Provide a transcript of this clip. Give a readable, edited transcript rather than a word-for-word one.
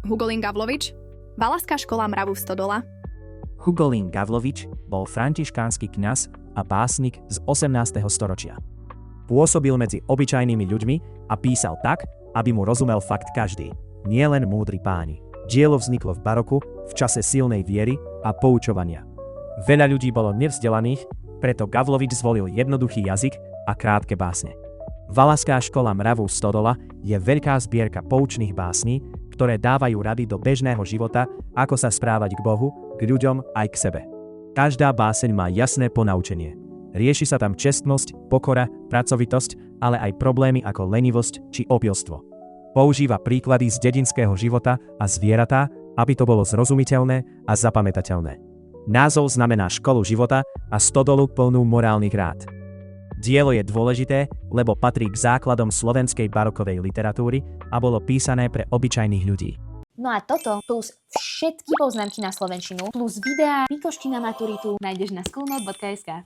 Hugolín Gavlovič, Valaská škola mravu Stodola. Hugolín Gavlovič bol františkánsky kňaz a básnik z 18. storočia. Pôsobil medzi obyčajnými ľuďmi a písal tak, aby mu rozumel fakt každý, nielen múdri páni. Dielo vzniklo v baroku, v čase silnej viery a poučovania. Veľa ľudí bolo nevzdelaných, preto Gavlovič zvolil jednoduchý jazyk a krátke básne. Valaská škola mravu Stodola je veľká zbierka poučných básní, ktoré dávajú rady do bežného života, ako sa správať k Bohu, k ľuďom aj k sebe. Každá báseň má jasné ponaučenie. Rieši sa tam čestnosť, pokora, pracovitosť, ale aj problémy ako lenivosť či opilstvo. Používa príklady z dedinského života a zvieratá, aby to bolo zrozumiteľné a zapamätateľné. Názov znamená školu života a stodolu plnú morálnych rád. Dielo je dôležité, lebo patrí k základom slovenskej barokovej literatúry a bolo písané pre obyčajných ľudí. No a toto plus všetky poznámky na slovenčinu plus videá, výpočty na maturitu nájdeš na schoolnote.sk.